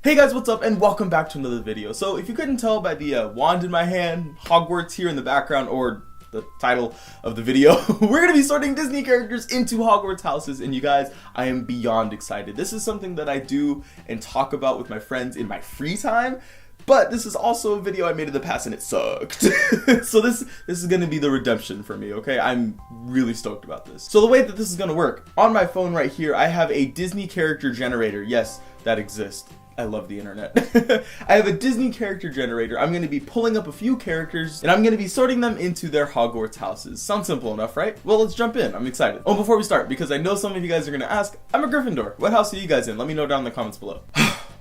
Hey guys, what's up, and welcome back to another video. So if you couldn't tell by the wand in my hand, Hogwarts here in the background, or the title of the video, we're gonna be sorting Disney characters into Hogwarts houses, and you guys, I am beyond excited. This is something that I do and talk about with my friends in my free time, but this is also a video I made in the past and it sucked. So this is gonna be the redemption for me, okay? I'm really stoked about this. So the way that this is gonna work, on my phone right here, I have a Disney character generator. Yes, that exists. I love the internet. I have a Disney character generator. I'm going to be pulling up a few characters and I'm going to be sorting them into their Hogwarts houses. Sounds simple enough, right? Well, let's jump in. I'm excited. Oh, before we start, because I know some of you guys are going to ask, I'm a Gryffindor. What house are you guys in? Let me know down in the comments below.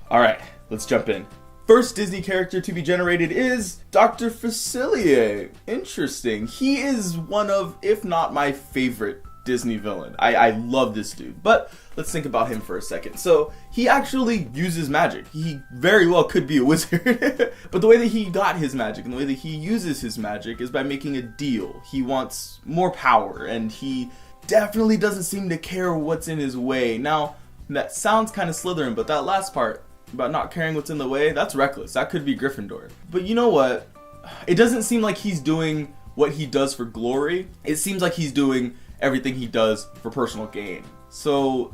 All right, let's jump in. First Disney character to be generated is Dr. Faciliate. Interesting. He is one of, if not my favorite Disney villain. I love this dude, but let's think about him for a second. So he actually uses magic. He very well could be a wizard, but the way that he got his magic and the way that he uses his magic is by making a deal. He wants more power and he definitely doesn't seem to care what's in his way. Now that sounds kind of Slytherin, but that last part about not caring what's in the way, that's reckless. That could be Gryffindor. But you know what? It doesn't seem like he's doing what he does for glory. It seems like he's doing everything he does for personal gain. So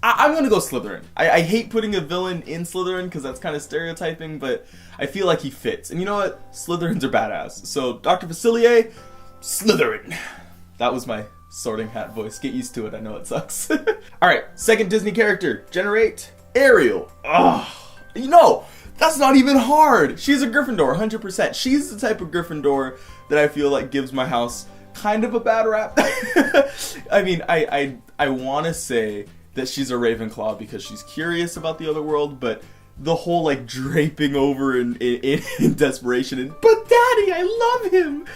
I'm gonna go Slytherin. I hate putting a villain in Slytherin because that's kind of stereotyping, but I feel like he fits. And you know what? Slytherins are badass. So Dr. Faciliate, Slytherin. That was my sorting hat voice. Get used to it. I know it sucks. All right, second Disney character. Generate Ariel. You know, that's not even hard. She's a Gryffindor, 100%. She's the type of Gryffindor that I feel like gives my house kind of a bad rap. I mean, I want to say that she's a Ravenclaw because she's curious about the other world, but the whole like draping over in desperation and, but daddy, I love him.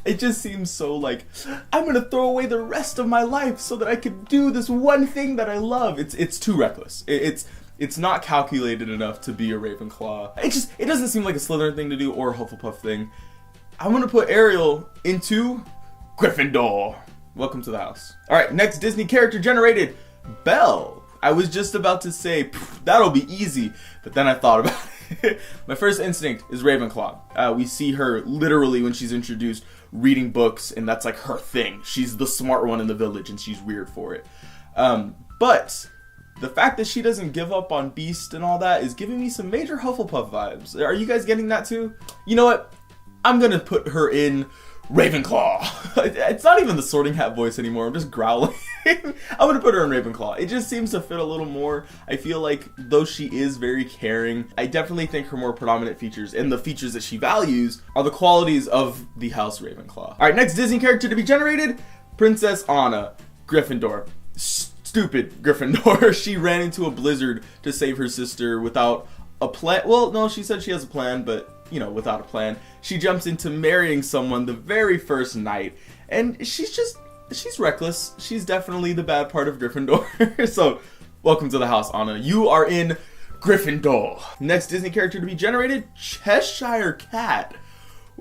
It just seems so like, I'm gonna throw away the rest of my life so that I can do this one thing that I love. It's too reckless. It's not calculated enough to be a Ravenclaw. It doesn't seem like a Slytherin thing to do or a Hufflepuff thing. I'm gonna put Ariel into Gryffindor. Welcome to the house. All right, next Disney character generated, Belle. I was just about to say, that'll be easy, but then I thought about it. My first instinct is Ravenclaw. We see her literally when she's introduced reading books, and that's like her thing. She's the smart one in the village, and she's weird for it. But the fact that she doesn't give up on Beast and all that is giving me some major Hufflepuff vibes. Are you guys getting that too? You know what? I'm gonna put her in Ravenclaw. It's not even the sorting hat voice anymore. I'm just growling. I'm gonna put her in Ravenclaw. It just seems to fit a little more. I feel like though she is very caring, I definitely think her more predominant features and the features that she values are the qualities of the house Ravenclaw. All right, next Disney character to be generated, Princess Anna, Gryffindor. Stupid Gryffindor. She ran into a blizzard to save her sister without a plan. Well, no, she said she has a plan, but you know, without a plan. She jumps into marrying someone the very first night, and she's reckless. She's definitely the bad part of Gryffindor. So, welcome to the house, Anna. You are in Gryffindor. Next Disney character to be generated, Cheshire Cat.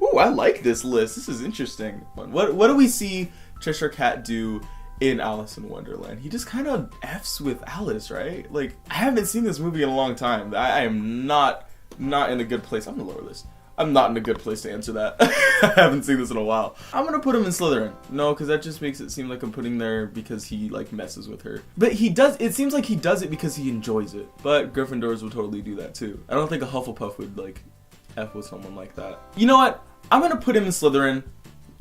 Ooh, I like this list. This is interesting. What do we see Cheshire Cat do in Alice in Wonderland? He just kind of F's with Alice, right? Like, I haven't seen this movie in a long time. I am not in a good place. I'm gonna lower this. I'm not in a good place to answer that. I haven't seen this in a while. I'm gonna put him in Slytherin. No, because that just makes it seem like I'm putting there because he like messes with her. But he does, it seems like he does it because he enjoys it. But Gryffindors would totally do that too. I don't think a Hufflepuff would like F with someone like that. You know what? I'm gonna put him in Slytherin.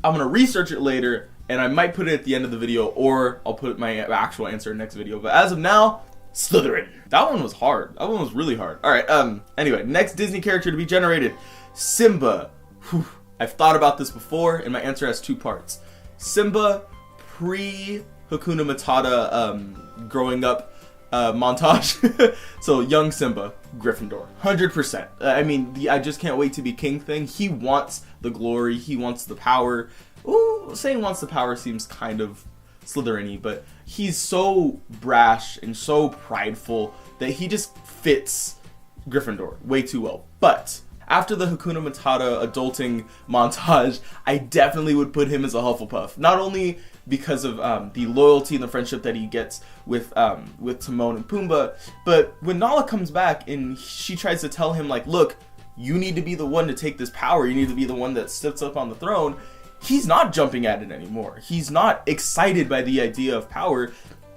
I'm gonna research it later and I might put it at the end of the video or I'll put my actual answer in next video. But as of now, Slytherin. That one was hard. That one was really hard. All right, anyway, next Disney character to be generated, Simba. Whew. I've thought about this before and my answer has two parts. Simba pre-Hakuna Matata growing up montage. So young Simba, Gryffindor, 100%. I mean, I just can't wait to be king thing. He wants the glory. He wants the power. Ooh, saying wants the power seems kind of Slytherin-y, but he's so brash and so prideful that he just fits Gryffindor way too well. But after the Hakuna Matata adulting montage, I definitely would put him as a Hufflepuff. Not only because of the loyalty and the friendship that he gets with Timon and Pumbaa. But when Nala comes back and she tries to tell him, like, look, you need to be the one to take this power, you need to be the one that sits up on the throne, he's not jumping at it anymore. He's not excited by the idea of power.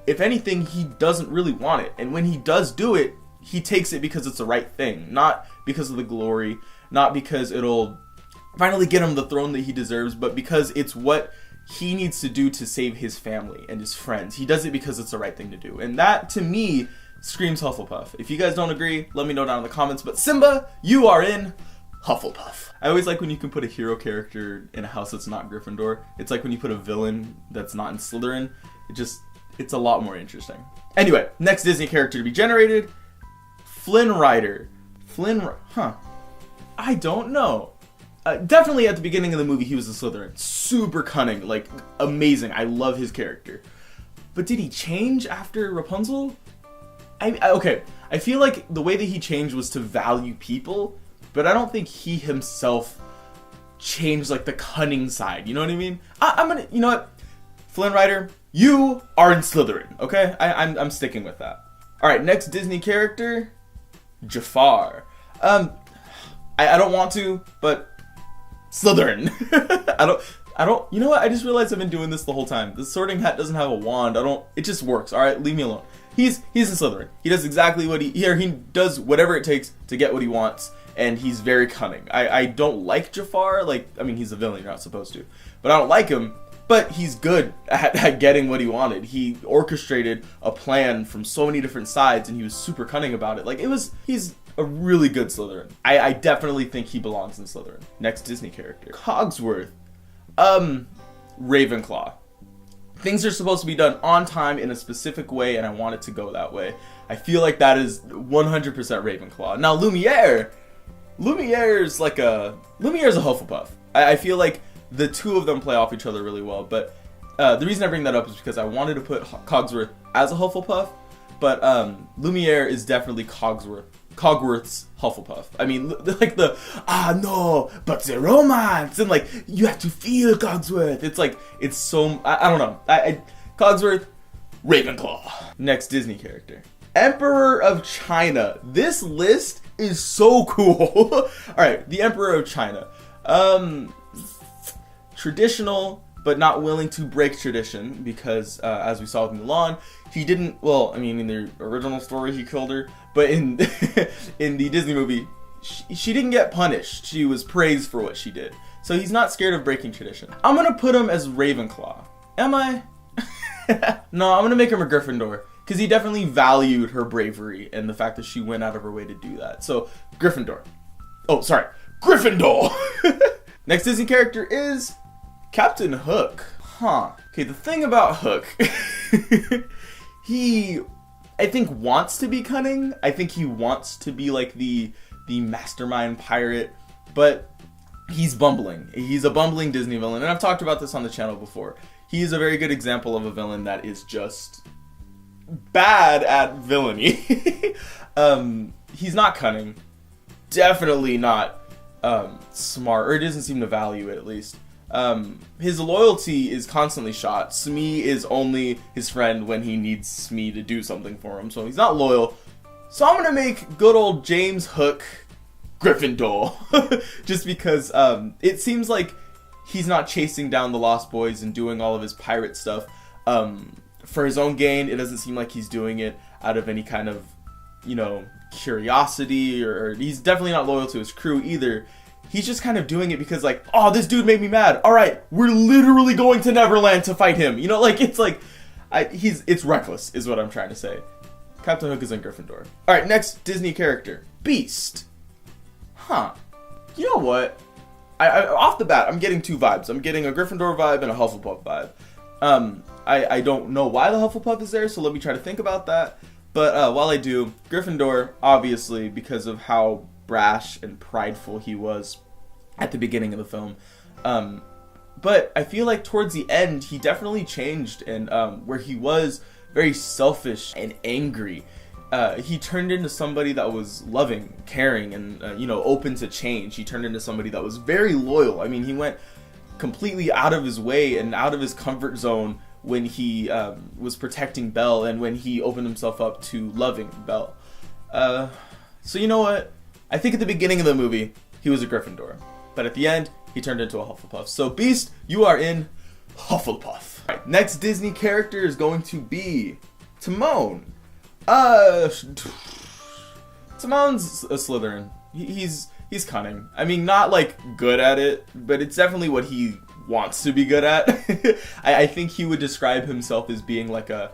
If anything, he doesn't really want it. And when he does do it, he takes it because it's the right thing, not because of the glory, not because it'll finally get him the throne that he deserves, but because it's what he needs to do to save his family and his friends. He does it because it's the right thing to do. And that, to me, screams Hufflepuff. If you guys don't agree, let me know down in the comments. But Simba, you are in Hufflepuff. I always like when you can put a hero character in a house that's not Gryffindor. It's like when you put a villain that's not in Slytherin. It's a lot more interesting. Anyway, next Disney character to be generated, Flynn Rider. I don't know. Definitely at the beginning of the movie, he was a Slytherin. Super cunning, like, amazing. I love his character. But did he change after Rapunzel? Okay, I feel like the way that he changed was to value people, but I don't think he himself changed, like, the cunning side. You know what I mean? I'm gonna, you know what? Flynn Rider, you are in Slytherin, okay? I'm sticking with that. Alright, next Disney character, Jafar. I don't want to, but Slytherin. I don't, you know what? I just realized I've been doing this the whole time. The Sorting Hat doesn't have a wand. It just works, alright? Leave me alone. He's a Slytherin. He does exactly what he does whatever it takes to get what he wants, and he's very cunning. I don't like Jafar, like, I mean, he's a villain, you're not supposed to. But I don't like him, but he's good at getting what he wanted. He orchestrated a plan from so many different sides, and he was super cunning about it. Like, he's a really good Slytherin. I definitely think he belongs in Slytherin. Next Disney character, Cogsworth. Ravenclaw. Things are supposed to be done on time in a specific way, and I want it to go that way. I feel like that is 100% Ravenclaw. Now, Lumiere's a Hufflepuff. I feel like the two of them play off each other really well, but the reason I bring that up is because I wanted to put Cogsworth as a Hufflepuff, but Lumiere is definitely Cogworth's Hufflepuff. I mean, like no, but the romance, and like, you have to feel Cogsworth. It's like, it's so, I don't know. Cogsworth, Ravenclaw. Next Disney character, Emperor of China. This list is so cool. Alright, the Emperor of China. Traditional, but not willing to break tradition, because as we saw with Mulan, he didn't, well, I mean, in the original story he killed her, but in in the Disney movie, she didn't get punished. She was praised for what she did. So he's not scared of breaking tradition. I'm gonna put him as Ravenclaw. Am I? No, I'm gonna make him a Gryffindor, because he definitely valued her bravery and the fact that she went out of her way to do that. So, Gryffindor. Oh, sorry, Gryffindor! Next Disney character is Captain Hook. Okay, the thing about Hook, he, I think, wants to be cunning. I think he wants to be like the mastermind pirate, but he's bumbling. He's a bumbling Disney villain, and I've talked about this on the channel before. He is a very good example of a villain that is just bad at villainy. He's not cunning, definitely not smart, or it doesn't seem to value it, at least. His loyalty is constantly shot. Smee is only his friend when he needs Smee to do something for him, so he's not loyal. So I'm gonna make good old James Hook Gryffindor. Just because it seems like he's not chasing down the Lost Boys and doing all of his pirate stuff for his own gain. It doesn't seem like he's doing it out of any kind of, you know, curiosity, or he's definitely not loyal to his crew either. He's just kind of doing it because, like, oh, this dude made me mad. All right, we're literally going to Neverland to fight him. You know, like, it's like, it's reckless is what I'm trying to say. Captain Hook is in Gryffindor. All right, next Disney character, Beast. You know what? Off the bat, I'm getting two vibes. I'm getting a Gryffindor vibe and a Hufflepuff vibe. I don't know why the Hufflepuff is there, so let me try to think about that. But while I do, Gryffindor, obviously, because of how brash and prideful he was at the beginning of the film. But I feel like towards the end, he definitely changed, and where he was very selfish and angry, he turned into somebody that was loving, caring, and you know, open to change. He turned into somebody that was very loyal. I mean, he went completely out of his way and out of his comfort zone when he was protecting Belle and when he opened himself up to loving Belle. So you know what? I think at the beginning of the movie, he was a Gryffindor. But at the end, he turned into a Hufflepuff. So Beast, you are in Hufflepuff. All right, next Disney character is going to be Timon. Timon's a Slytherin. He's cunning. I mean, not like good at it, but it's definitely what he wants to be good at. I think he would describe himself as being like a...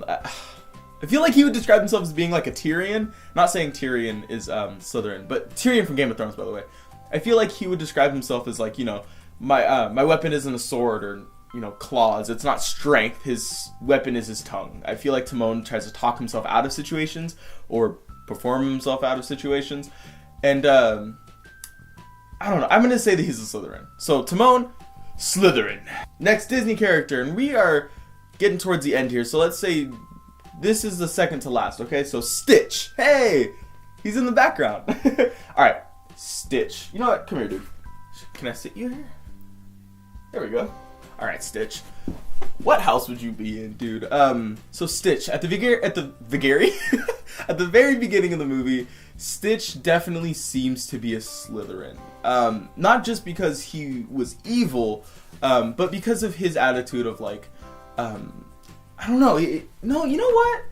I feel like he would describe himself as being like a Tyrion. Not saying Tyrion is Slytherin, but Tyrion from Game of Thrones, by the way. I feel like he would describe himself as like, you know, my weapon isn't a sword or, you know, claws. It's not strength. His weapon is his tongue. I feel like Timon tries to talk himself out of situations or perform himself out of situations. And I don't know. I'm going to say that he's a Slytherin. So Timon, Slytherin. Next Disney character, and we are getting towards the end here. So let's say this is the second to last, okay? So Stitch. Hey, he's in the background. All right, Stitch. You know what? Come here, dude. Can I sit you here? There we go. All right, Stitch. What house would you be in, dude? So Stitch at the at the very beginning of the movie, Stitch definitely seems to be a Slytherin. Not just because he was evil, but because of his attitude of like, I don't know. No, you know what?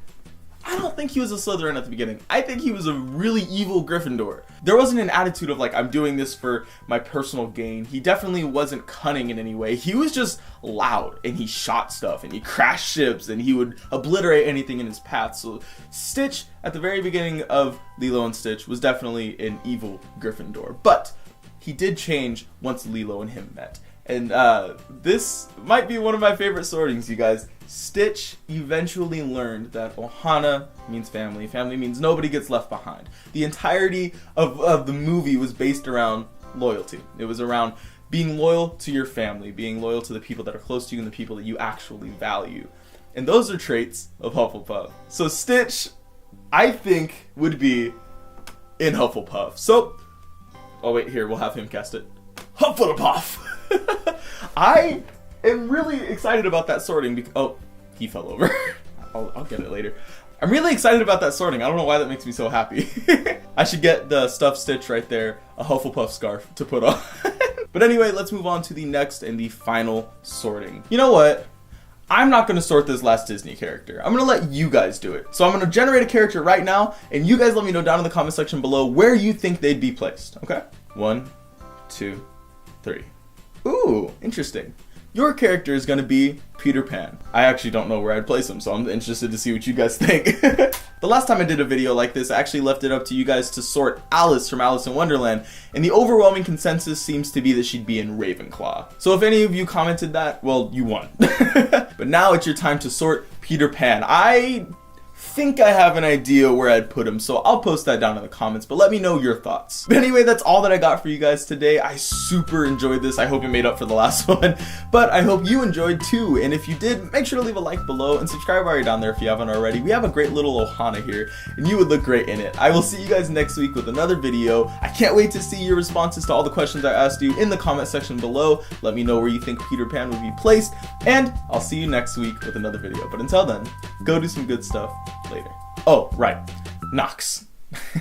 I don't think he was a Slytherin at the beginning. I think he was a really evil Gryffindor. There wasn't an attitude of like, I'm doing this for my personal gain. He definitely wasn't cunning in any way. He was just loud and he shot stuff and he crashed ships and he would obliterate anything in his path. So Stitch at the very beginning of Lilo and Stitch was definitely an evil Gryffindor. But he did change once Lilo and him met. And this might be one of my favorite sortings, you guys. Stitch eventually learned that Ohana means family. Family means nobody gets left behind. The entirety of the movie was based around loyalty. It was around being loyal to your family, being loyal to the people that are close to you and the people that you actually value. And those are traits of Hufflepuff. So Stitch, I think, would be in Hufflepuff. So, oh wait, here, we'll have him cast it. Hufflepuff! I am really excited about that sorting because, oh, he fell over. I'll get it later. I'm really excited about that sorting. I don't know why that makes me so happy. I should get the stuffed Stitch right there, a Hufflepuff scarf to put on. But anyway, let's move on to the next and the final sorting. You know what? I'm not going to sort this last Disney character. I'm going to let you guys do it. So I'm going to generate a character right now, and you guys let me know down in the comment section below where you think they'd be placed. Okay? 1, 2, 3. Ooh, interesting. Your character is going to be Peter Pan. I actually don't know where I'd place him, so I'm interested to see what you guys think. The last time I did a video like this, I actually left it up to you guys to sort Alice from Alice in Wonderland, and the overwhelming consensus seems to be that she'd be in Ravenclaw. So if any of you commented that, well, you won. But now it's your time to sort Peter Pan. I think I have an idea where I'd put him, so I'll post that down in the comments, but let me know your thoughts. But anyway, that's all that I got for you guys today. I super enjoyed this. I hope it made up for the last one, but I hope you enjoyed too. And if you did, make sure to leave a like below and subscribe while you're down there if you haven't already. We have a great little Ohana here, and you would look great in it. I will see you guys next week with another video. I can't wait to see your responses to all the questions I asked you in the comment section below. Let me know where you think Peter Pan would be placed, and I'll see you next week with another video. But until then, go do some good stuff later. Oh, right. Nox.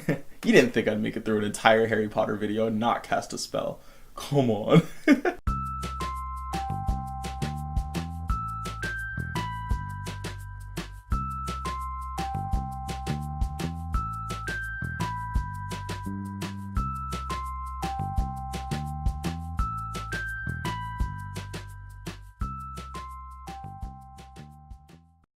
You didn't think I'd make it through an entire Harry Potter video and not cast a spell. Come on.